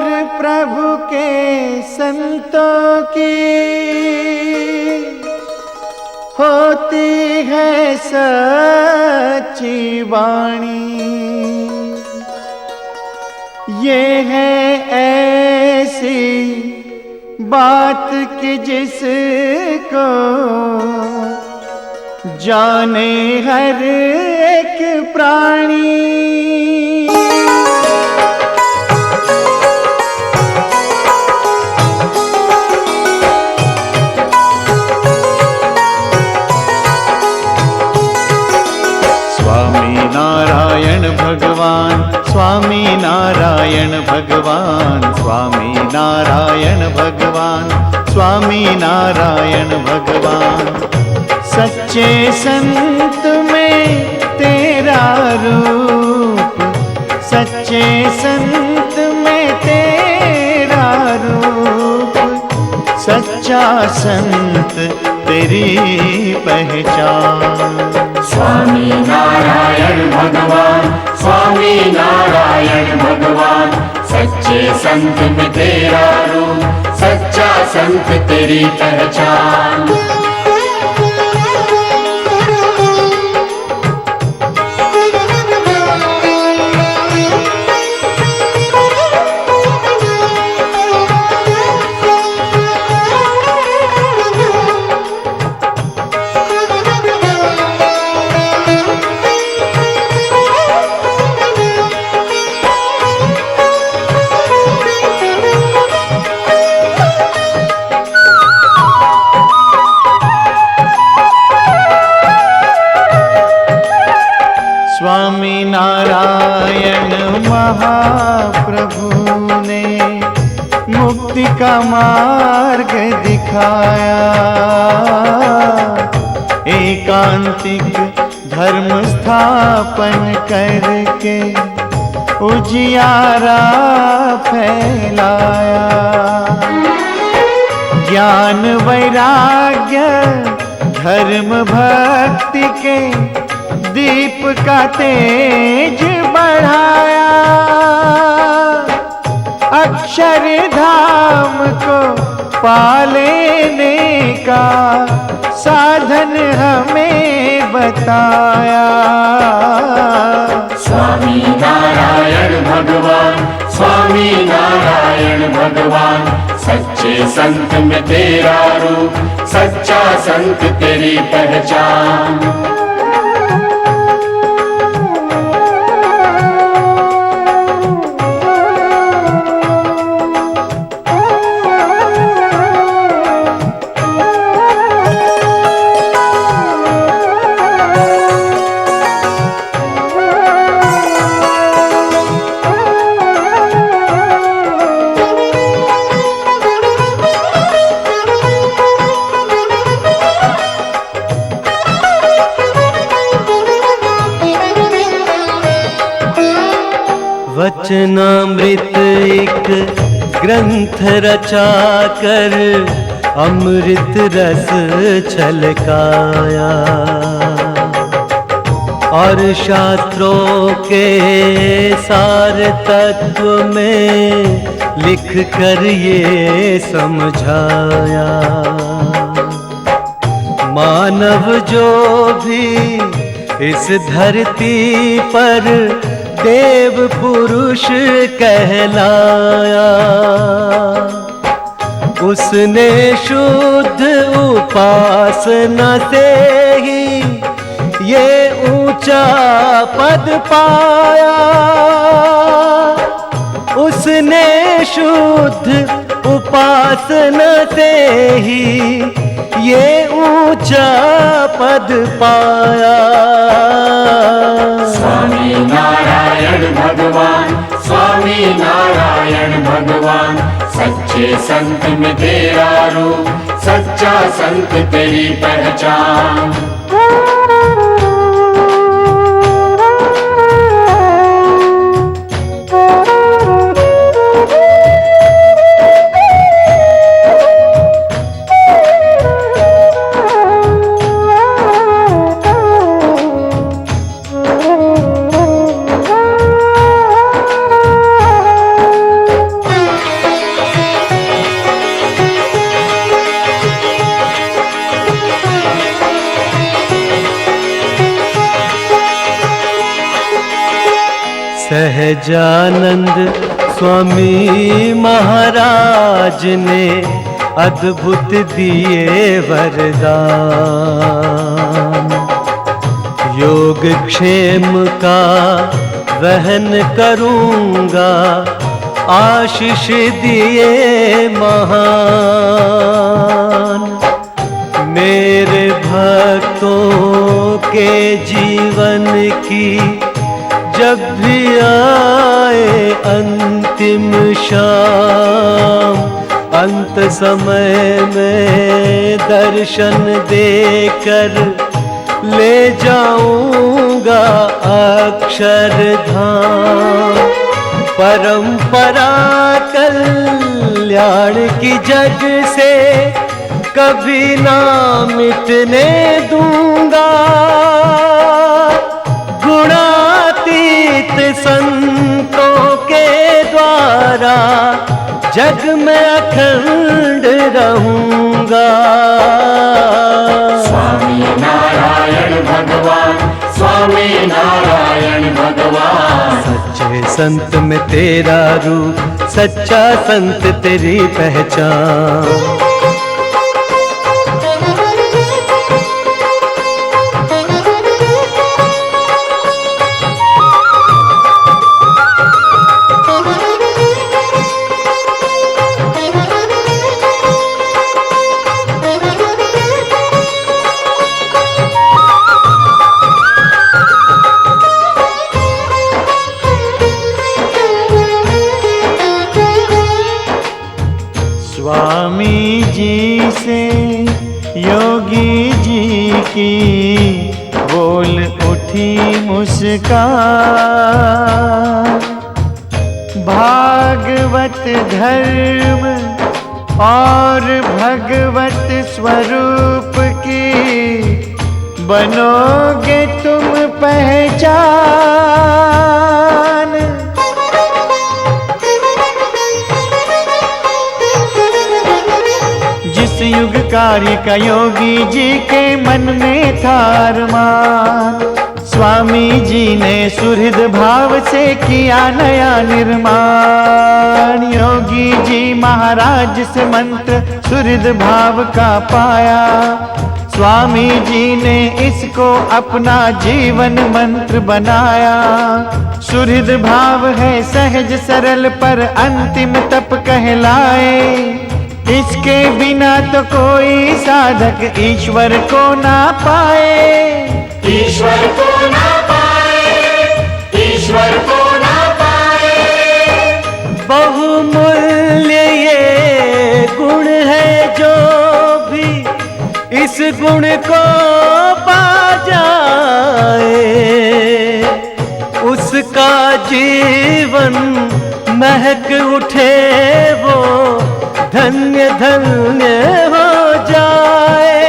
और प्रभु के संतों की होती है सच्ची वाणी। ये है ऐसी बात कि जिसको जाने हर एक प्राणी। स्वामी नारायण भगवान, स्वामी नारायण भगवान, स्वामी नारायण भगवान, स्वामी नारायण भगवान। सच्चे संत में तेरा रूप, सच्चे संत में तेरा रूप, सच्चा संत तेरी पहचान। स्वामी नारायण भगवान, स्वामी नारायण भगवान, सच्चे संत में तेरा रूप, सच्चा संत तेरी पहचान। स्वामी नारायण महाप्रभु ने मुक्ति का मार्ग दिखाया। एकांतिक धर्म स्थापन करके उजियारा फैलाया। ज्ञान वैराग्य धर्म भक्ति के दीप का तेज बढ़ाया। अक्षरधाम को पा लेने का साधन हमें बताया। स्वामी नारायण भगवान, स्वामी नारायण भगवान, सच्चे संत में तेरा रूप, सच्चा संत तेरी पहचान। वचनामृत एक ग्रंथ रचा कर अमृत रस छलकाया। और शास्त्रों के सार तत्व में लिख कर ये समझाया। मानव जो भी इस धरती पर देव पुरुष कहलाया, उसने शुद्ध उपासना से ही ये ऊंचा पद पाया। उसने शुद्ध उपासना से ही ये ऊंचा पद पाया। स्वामी नारायण भगवान, स्वामी नारायण भगवान, सच्चे संत में तेरा रूप, सच्चा संत तेरी पहचान। सहजानंद स्वामी महाराज ने अद्भुत दिए वरदान। योग क्षेम का वहन करूँगा, आशीष दिए महान। मेरे भक्तों के जीवन की जब भी आए अंतिम शाम, अंत समय में दर्शन देकर ले जाऊंगा अक्षरधाम। परंपरा कल्याण की जग से कभी ना मिटने दूंगा। गुणातीत संतों के द्वारा जग में अखंड रहूंगा। स्वामी नारायण भगवान, स्वामी नारायण भगवान। सच्चे संत में तेरा रूप, सच्चा संत तेरी पहचान। स्वामी जी से योगी जी की बोल उठी मुस्कान। भागवत धर्म और भगवत स्वरूप की बनोगे तुम पहचान। जिस युग कार्य का योगी जी के मन में था अरमान, स्वामी जी ने सुहृद भाव से किया नया निर्माण। योगी जी महाराज से मंत्र सुहृद भाव का पाया, स्वामी जी ने इसको अपना जीवन मंत्र बनाया। सुहृद भाव है सहज सरल पर अंतिम तप कहलाए। इसके बिना तो कोई साधक ईश्वर को ना पाए। ईश्वर को ना पाए, ईश्वर को ना पाए। बहुमूल्य ये गुण है, जो भी इस गुण को पा जाए, उसका जीवन महक उठे, वो धन्य धन्य हो जाए।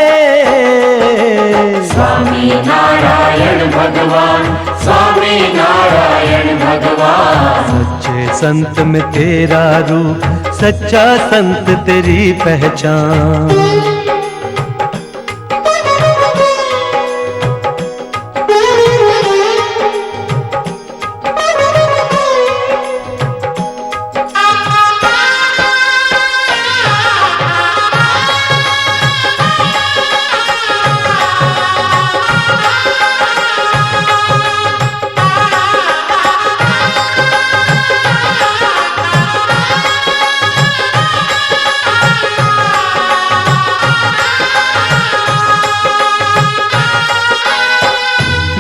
स्वामी नारायण भगवान, स्वामी नारायण भगवान। सच्चे संत में तेरा रूप, सच्चा संत तेरी पहचान।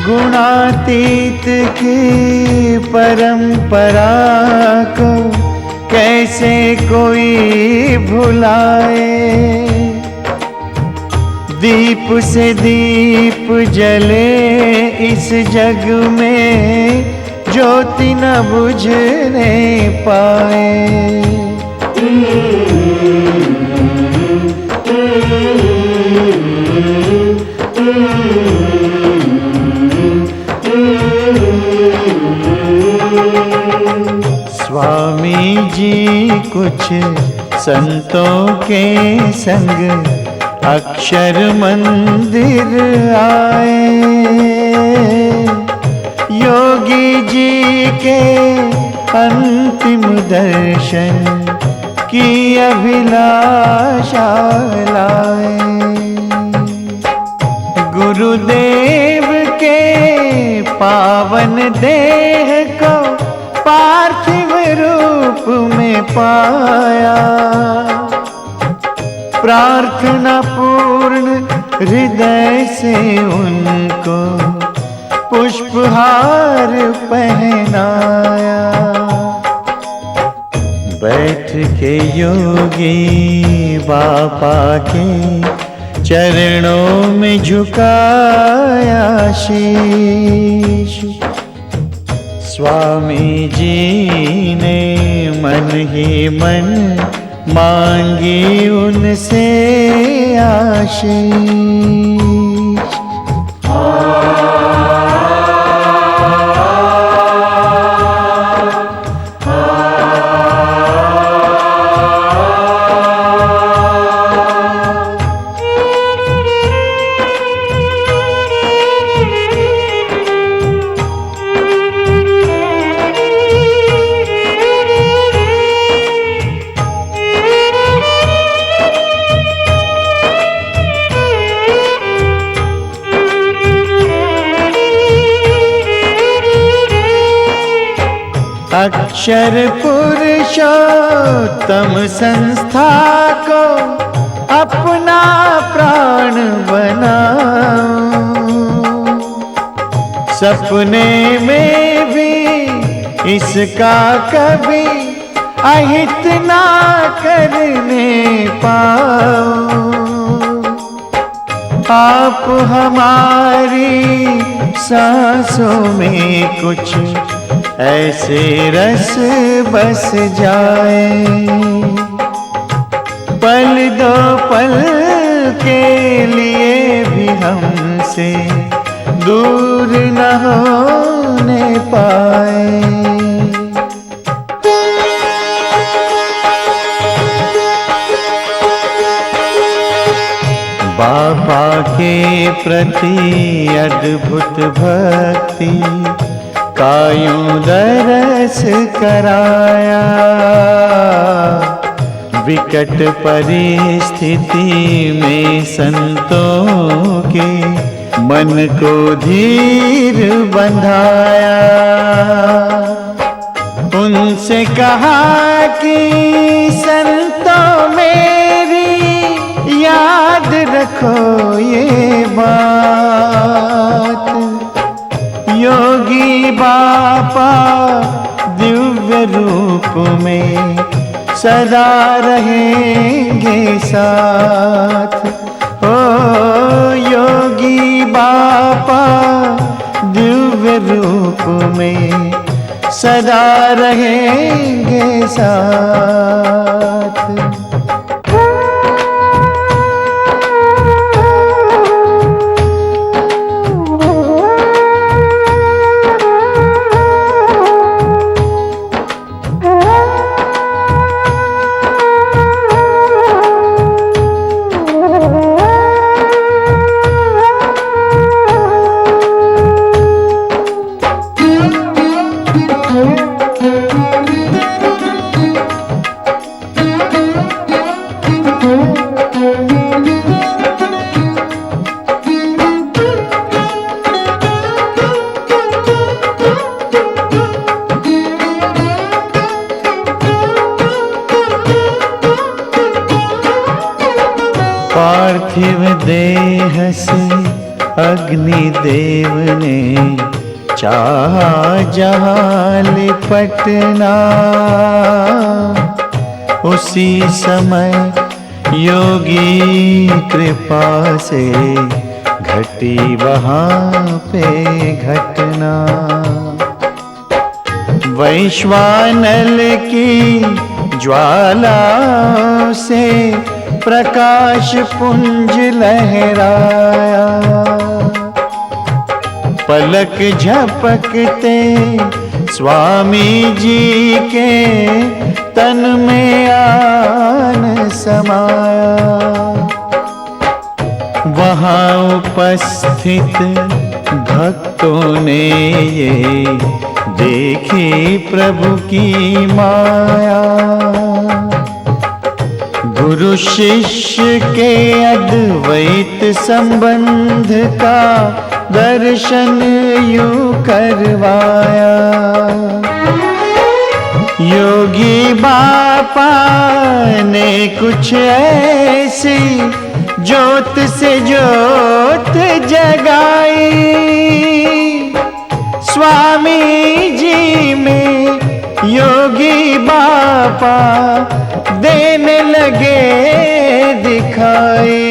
गुणातीत की परंपरा को कैसे कोई भुलाए। दीप से दीप जले इस जग में, ज्योति न बुझने पाए। स्वामी जी कुछ संतों के संग अक्षर मंदिर आए। योगी जी के अंतिम दर्शन की अभिलाषा लाए। गुरुदेव के पावन देह को पार्थिव रूप में पाया। प्रार्थना पूर्ण हृदय से उनको पुष्पहार पहनाया। बैठ के योगी बाबा के चरणों में झुकाया शीश। स्वामी जी ने मन ही मन मांगी उनसे आशीष। अक्षर पुरुषोत्तम संस्था को अपना प्राण बनाऊं। सपने में भी इसका कभी अहित ना करने पाऊं। आप हमारी सांसों में कुछ ऐसे रस बस जाए। पल दो पल के लिए भी हमसे दूर न होने पाए। बाबा के प्रति अद्भुत भक्ति का यूं दरस कराया। विकट परिस्थिति में संतों के मन को धीर बंधाया। उनसे कहा कि संतों मेरी याद रखो ये बात। योगी बाबा दिव्य रूप में सदा रहेंगे साथ। ओ योगी बाबा दिव्य रूप में सदा रहेंगे साथ। पार्थिव देह से अग्निदेव ने चाहा जहाँ लिपटना। उसी समय योगी कृपा से घटी वहाँ पे घटना। वैश्वानर की ज्वाला से प्रकाश पुंज लहराया। पलक झपकते स्वामी जी के तन में आन समाया। वहाँ उपस्थित भक्तों ने ये देखी प्रभु की माया। गुरु शिष्य के अद्वैत संबंध का दर्शन यूं करवाया। योगी बापा ने कुछ ऐसी ज्योत से ज्योत जगाई। स्वामी जी में योगी बापा देने लगे दिखाई।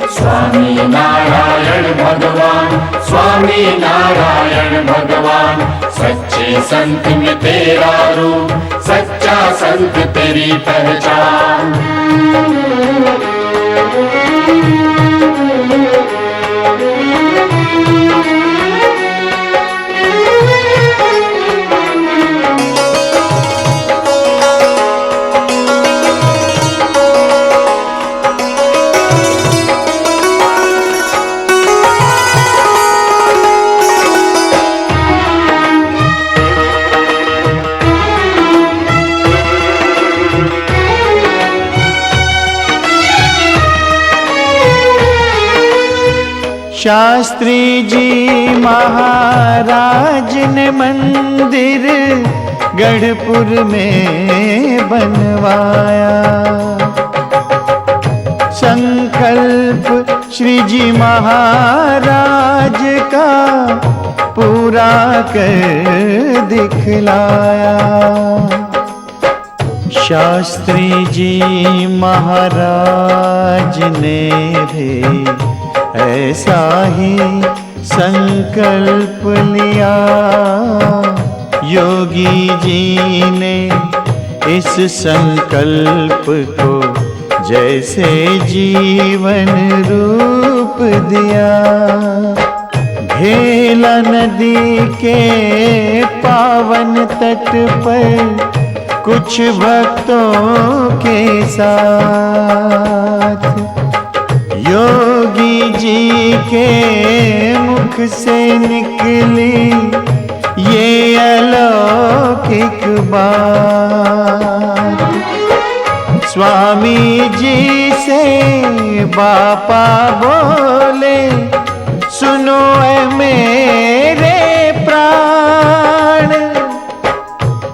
स्वामी नारायण भगवान, स्वामी नारायण भगवान, सच्चे संत में तेरा रूप, सच्चा संत तेरी पहचान। शास्त्री जी महाराज ने मंदिर गढ़पुर में बनवाया। संकल्प श्री जी महाराज का पूरा कर दिखलाया। शास्त्री जी महाराज ने भी ऐसा ही संकल्प लिया। योगी जी ने इस संकल्प को जैसे जीवन रूप दिया। भेला नदी के पावन तट पर कुछ भक्तों के साथ योगी जी के मुख से निकली ये अलौकिक बात। स्वामी जी से बापा बोले, सुनो ऐ मेरे प्राण,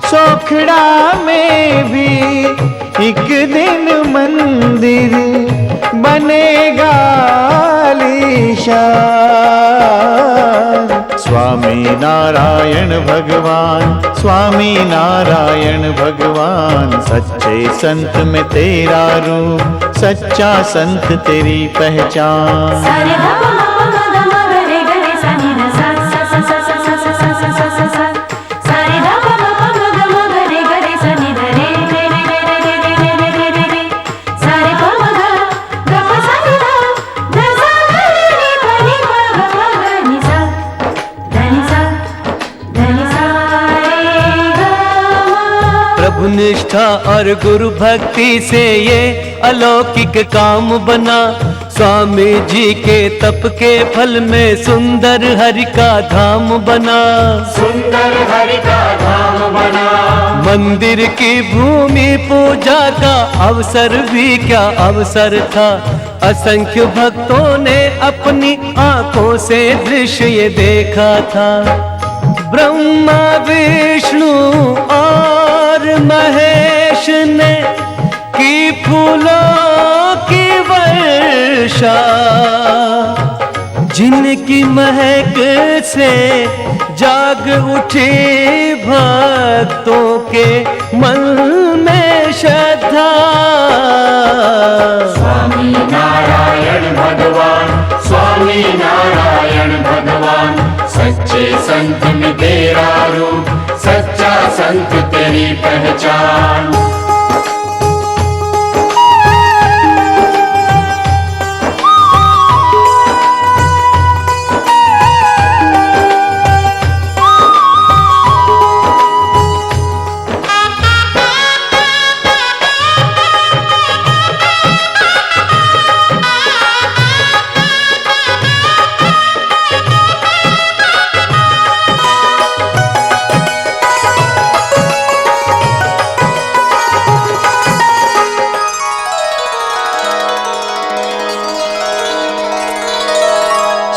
सोखड़ा में भी एक दिन मंदिर बनेगा आलीशान। स्वामी नारायण भगवान, स्वामी नारायण भगवान, सच्चे संत में तेरा रूप, सच्चा संत तेरी पहचान। प्रभु निष्ठा और गुरु भक्ति से ये अलौकिक काम बना। स्वामी जी के तप के फल में सुंदर हरि का धाम बना। सुंदर हरि का धाम बना। मंदिर की भूमि पूजा का अवसर भी क्या अवसर था। असंख्य भक्तों ने अपनी आंखों से दृश्य ये देखा था। ब्रह्मा विष्णु और महेश ने की फूलों की वर्षा, जिनकी महक से जाग उठी भक्तों के मन में श्रद्धा। स्वामी नारायण भगवान, स्वामी नारायण भगवान, सच्चे संत में तेरा रूप, सच्चा संत तेरी पहचान।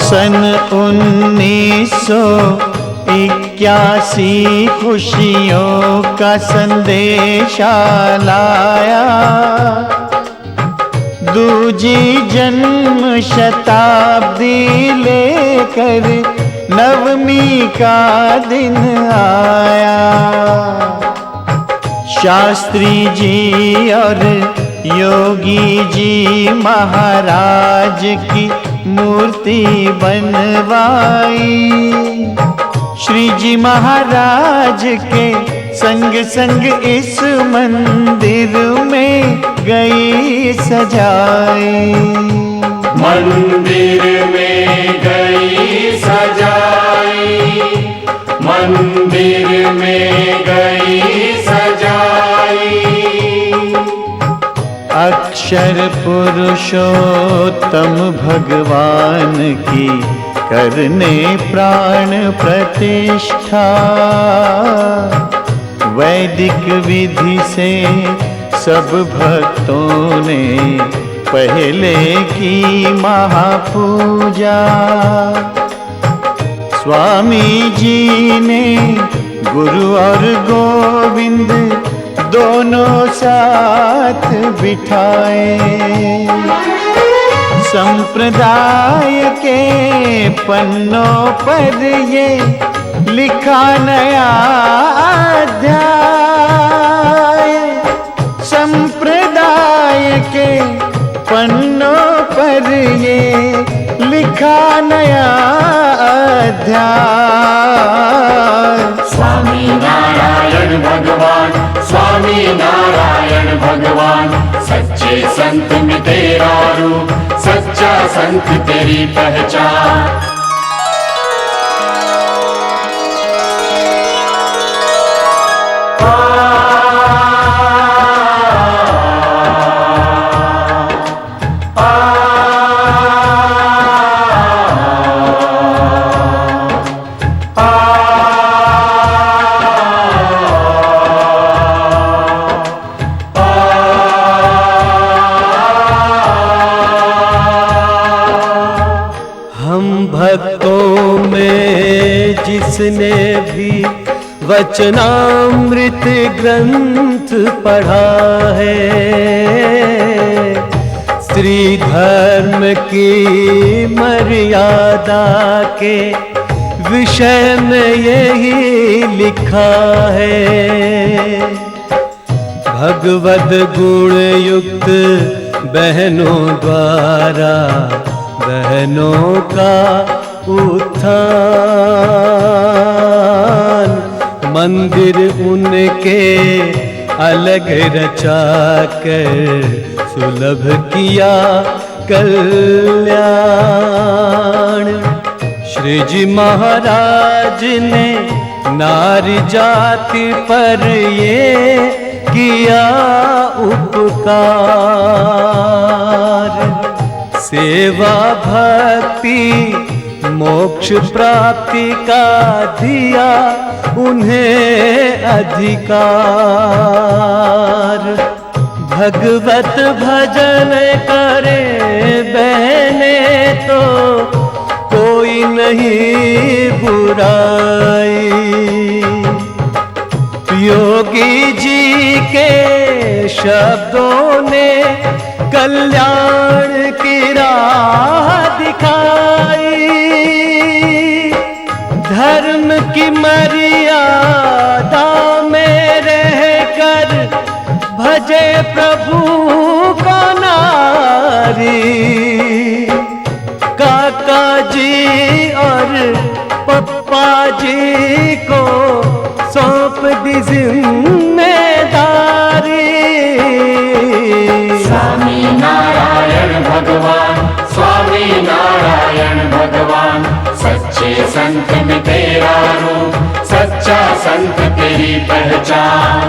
सन 1981 खुशियों का संदेशा लाया, दूजी जन्म शताब्दी लेकर नवमी का दिन आया। शास्त्री जी और योगी जी महाराज की मूर्ति बनवाई, श्री जी महाराज के संग संग इस मंदिर में गई सजाई। मंदिर में गई सजाई, मंदिर में गई सजाई। अक्षर पुरुषोत्तम भगवान की करने प्राण प्रतिष्ठा, वैदिक विधि से सब भक्तों ने पहले की महापूजा। स्वामी जी ने गुरु और गोविंद दोनों साथ बिठाए, संप्रदाय के पन्नों पर ये लिखा नया अध्याय, संप्रदाय के पन्नों पर ये लिखा नया अध्याय। स्वामी नारायण भगवान, स्वामी नारायण भगवान, सच्चे संत में तेरा रूप, सच्चा संत तेरी पहचान। भक्तों में जिसने भी वचनामृत ग्रंथ पढ़ा है, स्त्री धर्म की मर्यादा के विषय में यही लिखा है। भगवद गुण युक्त बहनों द्वारा बहनों का उत्थान, मंदिर उनके अलग रचा कर सुलभ किया कल्याण। श्री जी महाराज ने नारी जाति पर ये किया उपकार, सेवा भक्ति मोक्ष प्राप्ति का दिया उन्हें अधिकार। भगवत भजन करे बहने तो कोई नहीं बुराई, योगी जी के शब्दों ने कल्याण की राह दिखाई। धर्म की मर्यादा में रहकर भजे प्रभु को नारी, काका जी और पप्पा जी को सौंप दी जिम्मेदारी। स्वामी नारायण भगवान, स्वामी नारायण भगवान, सच्चे संत में तेरा रूप, सच्चा संत तेरी पहचान।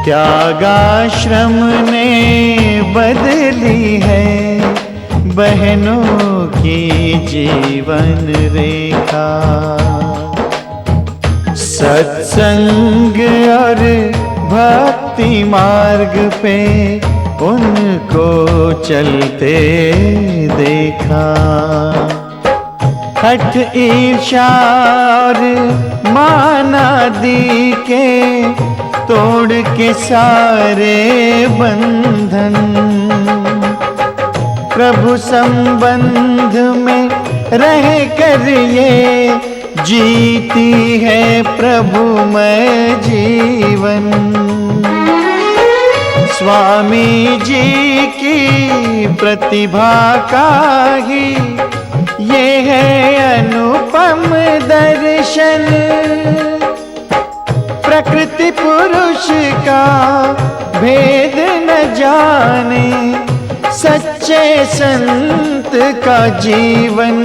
त्यागाश्रम ने बदली है बहनों की जीवन रेखा। सत्संग और भक्ति मार्ग पे उनको चलते देखा। हठ ईर्ष्या और मानादि के तोड़ के सारे बंधन प्रभु संबंध में रह कर ये जीती है प्रभुमय जीवन। स्वामी जी की प्रतिभा का ही ये है अनुपम दर्शन। प्रकृति पुरुष का भेद न जाने सच्चे संत का जीवन।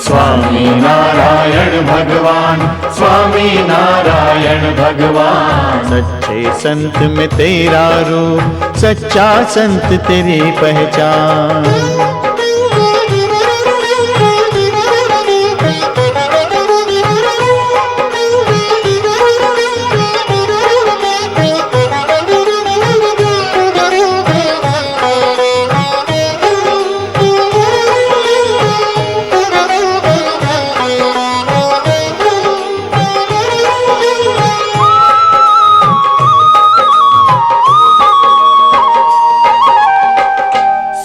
स्वामी नारायण भगवान, स्वामी नारायण भगवान। सच्चे संत में तेरा रूप, सच्चा संत तेरी पहचान।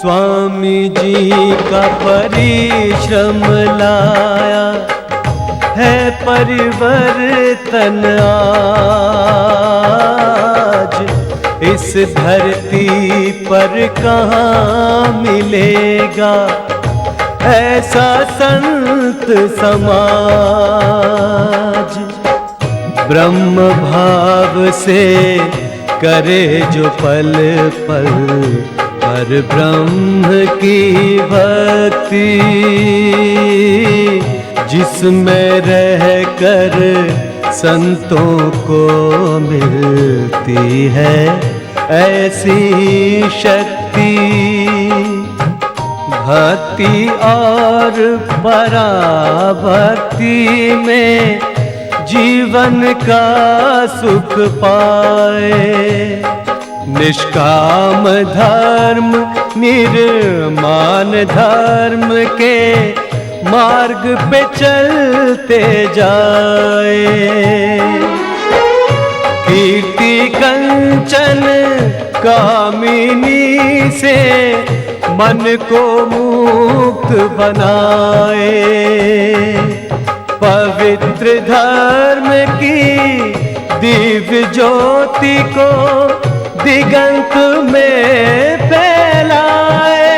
स्वामी जी का परिश्रम लाया है परिवर्तन आज। इस धरती पर कहाँ मिलेगा ऐसा संत समाज। ब्रह्म भाव से करे जो पल पल पर ब्रह्म की भक्ति, जिसमें रह कर संतों को मिलती है ऐसी शक्ति। भक्ति और पराभक्ति में जीवन का सुख पाए। निष्काम धर्म निर्माण धर्म के मार्ग पे चलते जाए। कीर्ति कंचन कामिनी से मन को मुक्त बनाए। पवित्र धर्म की दिव्य ज्योति को दिगंत में फैलाए।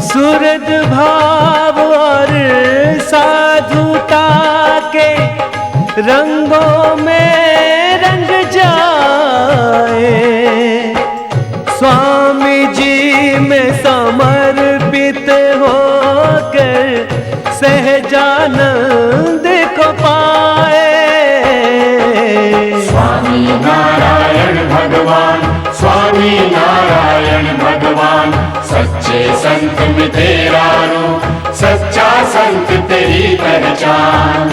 सुहृद भाव और साधुता के रंगों में रंग जाए। स्वामी जी में समर्पित होकर सहजानंद को पाए। स्वामी नारायण भगवान, स्वामी नारायण भगवान। सच्चे संत में तेरा रूप, सच्चा संत तेरी पहचान।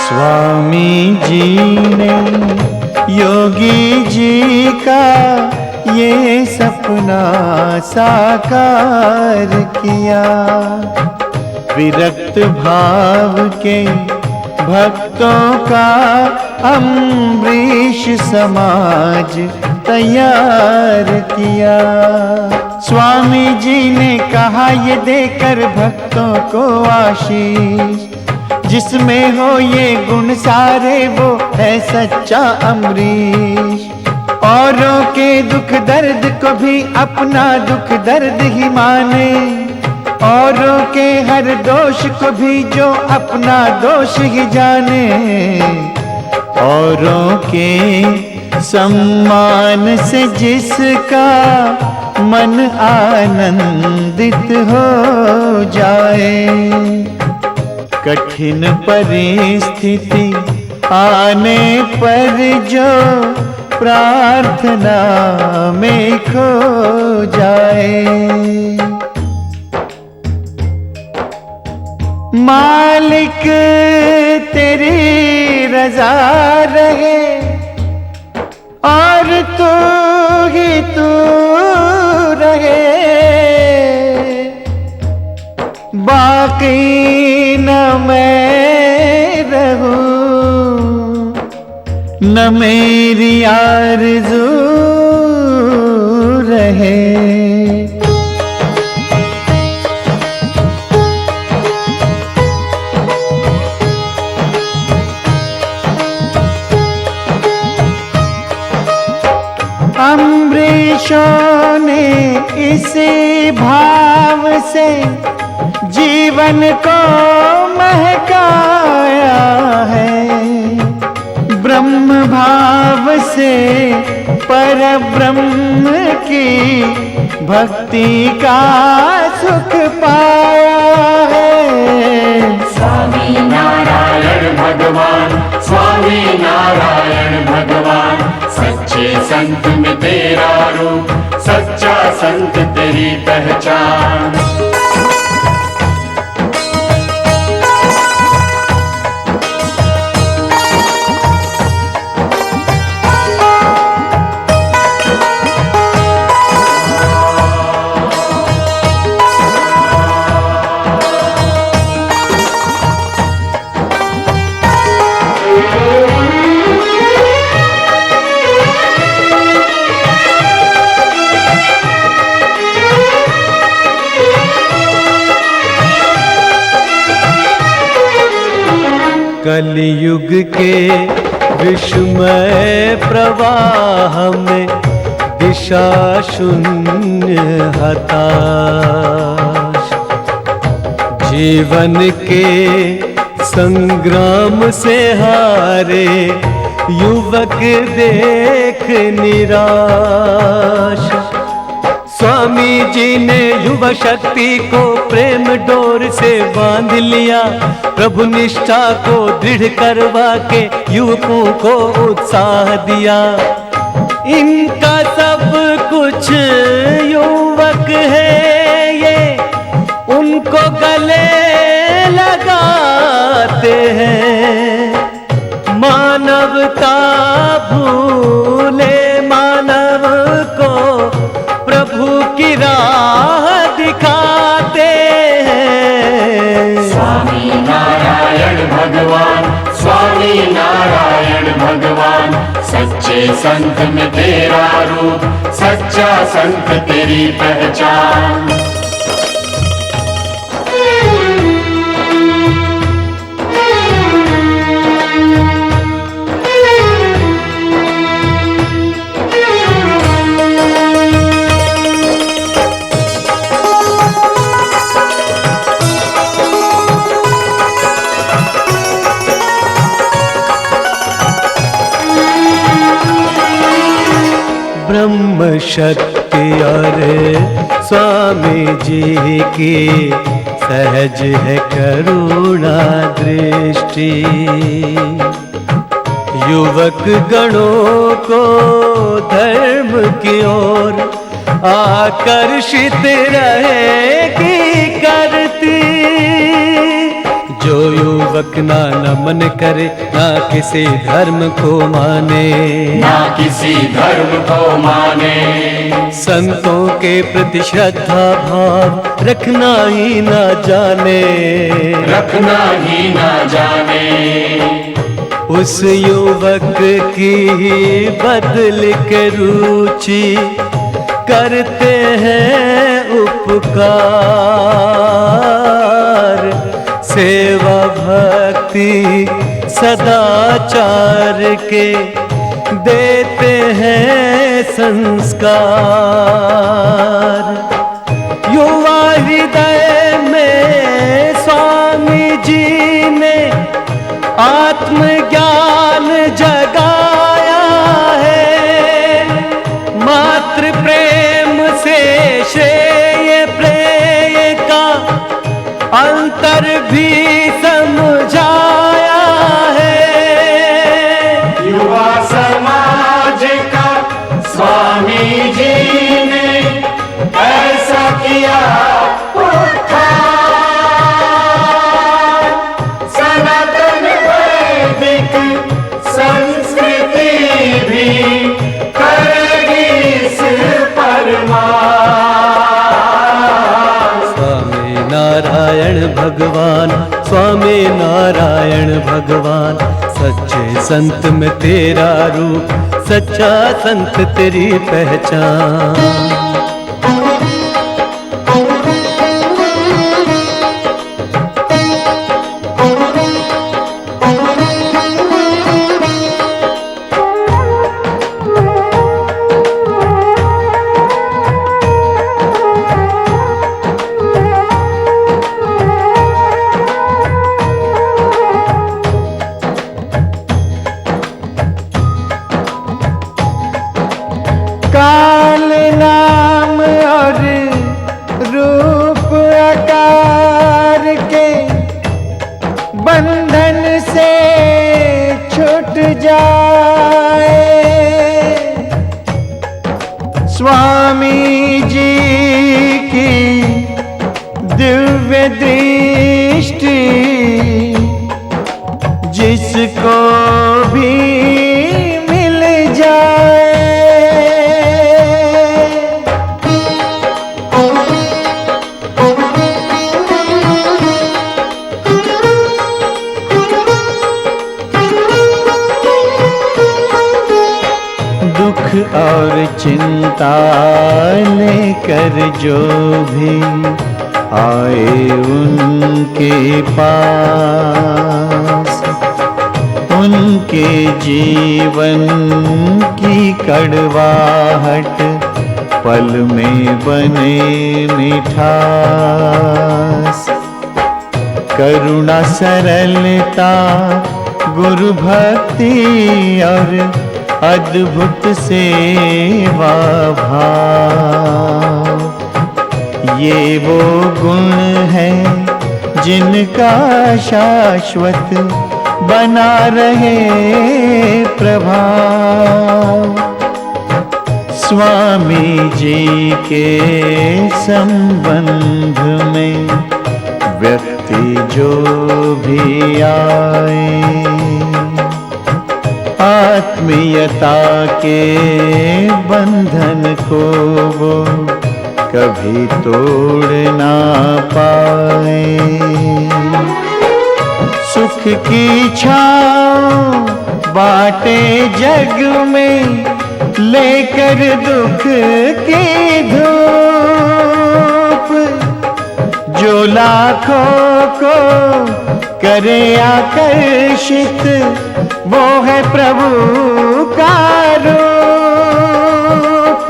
स्वामी जी ने योगी जी का ये सपना साकार किया। विरक्त भाव के भक्तों का अम्बरीश समाज तैयार किया। स्वामी जी ने कहा ये देकर भक्तों को आशीष, जिसमें हो ये गुण सारे वो है सच्चा अम्बरीश। औरों के दुख दर्द को भी अपना दुख दर्द ही माने, औरों के हर दोष को भी जो अपना दोष ही जाने, औरों के सम्मान से जिसका मन आनंदित हो जाए, कठिन परिस्थिति आने पर जो प्रार्थना में खो जाए। मालिक तेरी रजा रहे और तू ही तू रहे, बाकी न मैं रहूं न मेरी आरज़ू रहे। अम्बरीशों ने इसी भाव से जीवन को महकाया है, ब्रह्म भाव से पर ब्रह्म की भक्ति का सुख पाया है। स्वामी नारायण भगवान, स्वामी नारायण भगवान, सच्चे संत में तेरा रूप, सच्चा संत तेरी पहचान। कलियुग के विस्मय प्रवाह में दिशा शून्य हताश, जीवन के संग्राम से हारे युवक देख निराश। स्वामी जी ने युवा शक्ति को प्रेम डोर से बांध लिया, प्रभु निष्ठा को दृढ़ करवा के युवकों को उत्साह दिया। इनका सब कुछ युवक है ये, उनको गले लगाते हैं। मानवता भूले मानव को प्रभु की राह दिखाते हैं। स्वामी नारायण भगवान, स्वामी नारायण भगवान, सच्चे संत में तेरा रूप, सच्चा संत तेरी पहचान। ब्रह्म शक्ति और स्वामी जी की सहज है करुणा दृष्टि, युवक गणों को धर्म की ओर आकर्षित रहेगी करती। जो युवक ना नमन करे, ना किसी धर्म को माने, ना किसी धर्म को माने, संतों के प्रति श्रद्धा भाव रखना ही ना जाने, रखना ही ना जाने, उस युवक की बदल के रुचि करते हैं उपकार। सेवा भक्ति सदाचार के देते हैं संस्कार। युवा हृदय में स्वामी जी ने आत्मज्ञान जगाया है। मातृ प्रेम से श्रेय प्रेय का अंतर भी समझाया है। युवा समाज का स्वामी जी ने ऐसा किया उत्थान। सनातन वैदिक संस्कृति भी करेगी इस परमान। स्वामी नारायण भगवान, स्वामी नारायण भगवान, सच्चे संत में तेरा रूप, सच्चा संत तेरी पहचान। काल नाम और रूप आकार के बंधन से छूट जाए। स्वामी जी की दिव्य दृष्टि जिसको भी मिल जाए। दुख और चिंता लेकर जो भी आए उनके पास, उनके जीवन की कड़वाहट पल में बने मिठास। करुणा सरलता गुरु भक्ति और अद्भुत सेवा भाव, ये वो गुण है जिनका शाश्वत बना रहे प्रभाव। स्वामी जी के संबंध में व्यक्ति जो भी आए, आत्मीयता के बंधन को वो कभी तोड़ ना पाए। सुख की छाँव बाटे जग में, लेकर दुख की धूप, जो लाखों को करे आकर्षित, वो है प्रभु का रूप।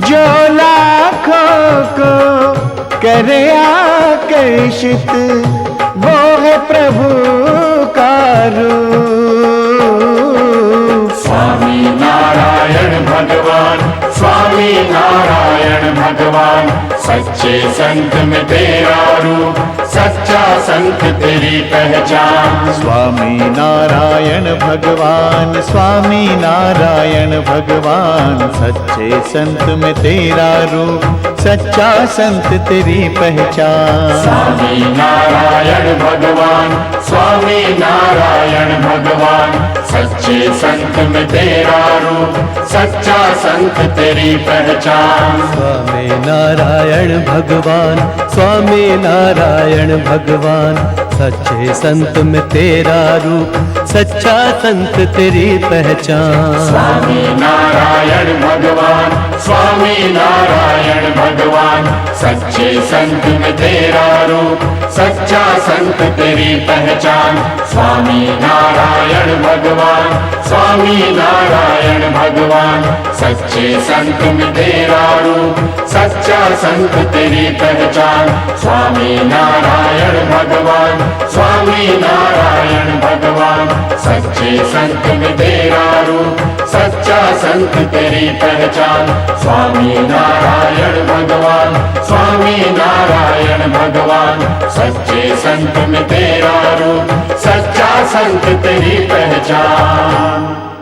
जो लाखों को करे आकर्षित, वो है प्रभु का रूप। स्वामी नारायण भगवान, स्वामी नारायण भगवान, सच्चे संत में तेरा रूप, सच्चा संत तेरी पहचान। स्वामी नारायण भगवान, स्वामी नारायण भगवान, सच्चे संत में तेरा रूप, सच्चा संत तेरी पहचान। स्वामी नारायण भगवान, स्वामी नारायण भगवान, सच्चे संत में तेरा रूप, सच्चा संत तेरी पहचान। स्वामी नारायण भगवान, स्वामी नारायण भगवान, सच्चे संत में तेरा रूप, सच्चा संत तेरी पहचान। स्वामी नारायण भगवान, स्वामी नारायण भगवान, सच्चे संत में तेरा रूप, सच्चा संत तेरी पहचान। स्वामी नारायण भगवान, स्वामी नारायण भगवान। सच्चे संत में तेरा रूप, सच्चा संत तेरी पहचान। स्वामी नारायण भगवान, स्वामी नारायण भगवान। सच्चे संत में तेरा रूप, सच्चा संत तेरी पहचान। स्वामी नारायण भगवान, स्वामी नारायण भगवान। सच्चे संत में तेरा रूप, सच्चा संत तेरी पहचान।